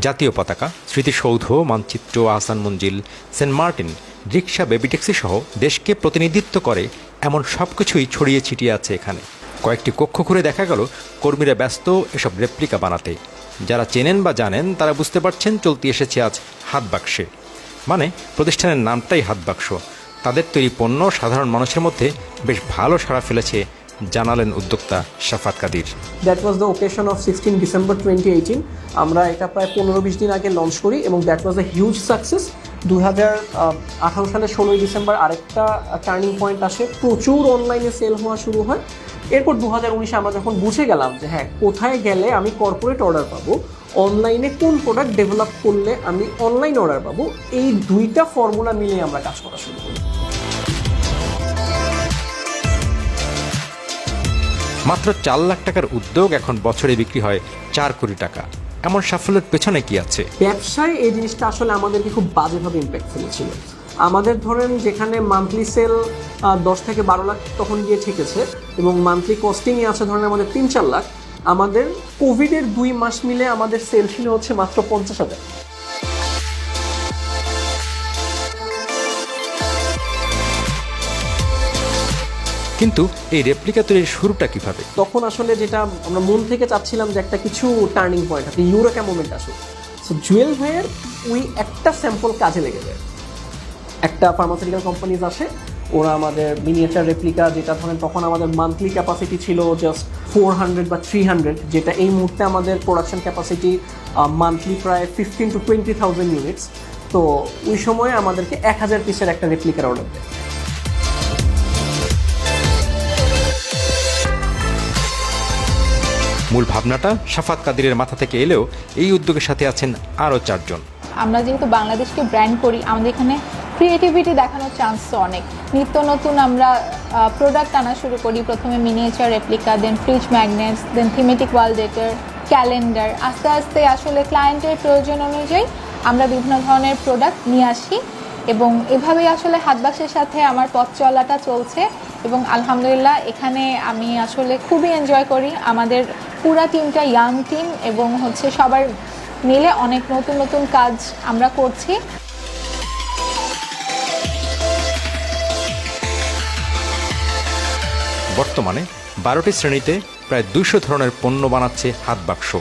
জাতীয় পতাকা, স্মৃতিসৌধ, মানচিত্র, আহসান মঞ্জিল, সেন্ট মার্টিন, রিক্সা, বেবি ট্যাক্সি সহ দেশকে প্রতিনিধিত্ব করে এমন সব কিছুই ছড়িয়ে ছিটিয়ে আছে এখানে। কয়েকটি কক্ষ ঘুরে দেখা গেল কর্মীরা ব্যস্ত এসব রেপ্লিকা বানাতে। যারা চেনেন বা জানেন তারা বুঝতে পারছেন চলতি এসেছে আজ হাত বাক্সে। মানে প্রতিষ্ঠানের নামটাই হাত বাক্স। তাদের তৈরি পণ্য সাধারণ মানুষের মধ্যে বেশ ভালো সাড়া ফেলেছে, জানালেন উদ্যোক্তা Shafat Kadir. That was the occasion of 16 December 2018। আমরা এটা প্রায় 15-20 দিন আগে লঞ্চ করি এবং that was a huge success. 2018 সালের 16 ডিসেম্বর আরেকটা টার্নিং পয়েন্ট আসে, প্রচুর অনলাইনে সেল হওয়া শুরু হয়। এরপর 2019-এ আমরা যখন বুঝে গেলাম যে হ্যাঁ, কোথায় গেলে আমি কর্পোরেট অর্ডার পাবো, অনলাইনে কোন প্রোডাক্ট ডেভেলপ করলে আমি অনলাইন অর্ডার পাবো, এই দুইটা ফর্মুলা মিলে আমরা কাজ করা শুরু করি। মাত্র 4 লাখ টাকার উদ্যোগ এখন বছরে বিক্রি হয় 4 কোটি টাকা। এমন সাফল্যের পেছনে কি আছে? ব্যবসায় এই জিনিসটা আসলে আমাদেরকে খুব বাজেভাবে ইম্প্যাক্ট ফেলেছিল। আমাদের ধরেন যেখানে মান্থলি সেল 10 থেকে 12 লাখ তখন গিয়ে ঠেকেছে এবং মান্থলি কস্টিংই আছে ধরেন আমাদের 3-4 লাখ, আমাদের কোভিডের 2 মাস মিলে আমাদের সেল ছিল হচ্ছে মাত্র 50,000। কিন্তু এই রেপ্লিকা তৈরির শুরুটা কিভাবে? তখন আসলে যেটা আমরা মন থেকে চাচ্ছিলাম যে একটা কিছু টার্নিং পয়েন্ট আছে, ইউরেকা মোমেন্ট আসুক। সো জুয়েল ভাইয়ের ওই একটা স্যাম্পল কাজে লেগে যায়। একটা ফার্মাসিউটিক্যাল কোম্পানিজ আসে, ওরা আমাদের মিনিয়েচার রেপ্লিকা, যেটা ধরেন তখন আমাদের মান্থলি ক্যাপাসিটি ছিল জাস্ট 400 বা 300, যেটা এই মুহূর্তে আমাদের প্রোডাকশন ক্যাপাসিটি মান্থলি প্রায় 15,000 to 20,000 ইউনিটস। তো ওই সময় আমাদেরকে 1000 পিসের একটা রেপ্লিকার অর্ডার দেয়। মূল ভাবনাটা শাফাত কাদিরের মাথা থেকে এলেও এই উদ্যোগের সাথে আছেন আরও 4 জন। আমরা যেহেতু বাংলাদেশকে ব্র্যান্ড করি, আমাদের এখানে ক্রিয়েটিভিটি দেখানোর চান্স তো অনেক। নিত্য নতুন আমরা প্রোডাক্ট আনা শুরু করি, প্রথমে মিনিয়েচার রেপ্লিকা, দেন ফ্রিজ ম্যাগনেটস, দেন থিমেটিক ওয়াল ডেকর, ক্যালেন্ডার। আস্তে আস্তে আসলে ক্লায়েন্টের প্রয়োজন অনুযায়ী আমরা বিভিন্ন ধরনের প্রোডাক্ট নিয়ে আসি এবং এভাবেই আসলে হাতবাক্সের সাথে আমার পথ চলাটা চলছে এবং আলহামদুলিল্লাহ এখানে আমি আসলে খুবই এনজয় করি। আমাদের পুরা টিমটা ইয়াং টিম এবং হচ্ছে সবার মিলে অনেক নতুন নতুন কাজ আমরা করছি। বর্তমানে 12টি শ্রেণীতে প্রায় 200 ধরনের পণ্য বানাচ্ছে হাত বাক্স।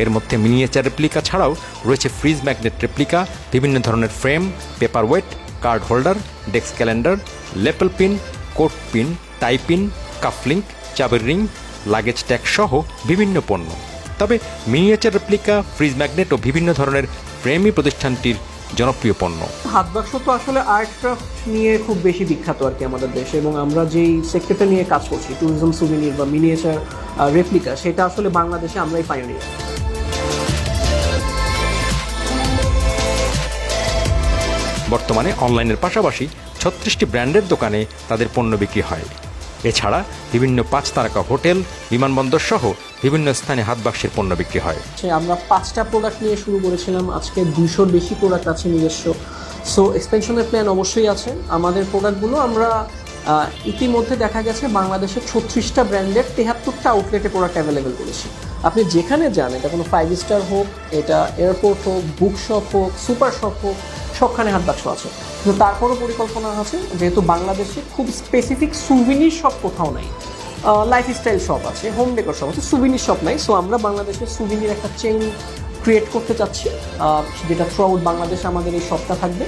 এর মধ্যে মিনিয়েচার রেপ্লিকা ছাড়াও রয়েছে ফ্রিজ ম্যাগনেট রেপ্লিকা, বিভিন্ন ধরনের frame, paper weight, card holder, desk calendar, lapel pin, coat pin, tie pin, cufflink, চাবির রিং, লাগেজ ট্যাগ সহ বিভিন্ন পণ্য। তবে মিনিয়েচার রেপ্লিকা, ফ্রিজ ম্যাগনেট ও বিভিন্ন ধরনের ফ্রেমই প্রতিষ্ঠানটির জনপ্রিয় পণ্য। হাত বাক্স তো আসলে আর্ট ক্রাফট নিয়ে খুব বেশি বিখ্যাত আর কি আমাদের দেশে, এবং আমরা যেই সেক্টরটা নিয়ে কাজ করছি, ট্যুরিজম সুভিনির বা মিনিয়েচার রেপ্লিকা, সেটা আসলে বাংলাদেশে আমরাই পাইওনিয়ার। বর্তমানে অনলাইনের পাশাপাশি 36টি ব্র্যান্ডের দোকানে তাদের পণ্য বিক্রি হয়। এছাড়া বিভিন্ন 5 তারকা হোটেল, বিমানবন্দর সহ বিভিন্ন স্থানে হাত বাক্সের পণ্য বিক্রি হয়। আমরা 5টা প্রোডাক্ট নিয়ে শুরু করেছিলাম, আজকে 200-র বেশি প্রোডাক্ট আছে নিজস্ব। সো এক্সপেনশনের প্ল্যান অবশ্যই আছে। আমাদের প্রোডাক্টগুলো আমরা ইতিমধ্যে দেখা গেছে বাংলাদেশের 36টা ব্র্যান্ডের 73টা আউটলেটে প্রোডাক্ট অ্যাভেলেবেল করেছি। আপনি যেখানে যান, এটা কোনো 5 স্টার হোক, এটা এয়ারপোর্ট হোক, বুক শপ হোক, সুপার শপ হোক, সবখানে হাত বাক্স আছে। কিন্তু তারপরও পরিকল্পনা আছে, যেহেতু বাংলাদেশে খুব স্পেসিফিক সুভিনির শপ কোথাও নাই, লাইফস্টাইল শপ আছে, হোম ডেকোর শপ আছে, সুভিনির শপ নাই। সো আমরা বাংলাদেশের সুভিনির একটা চেইন ক্রিয়েট করতে চাচ্ছি, যেটা থ্রু আউট বাংলাদেশে আমাদের এই শপটা থাকবে।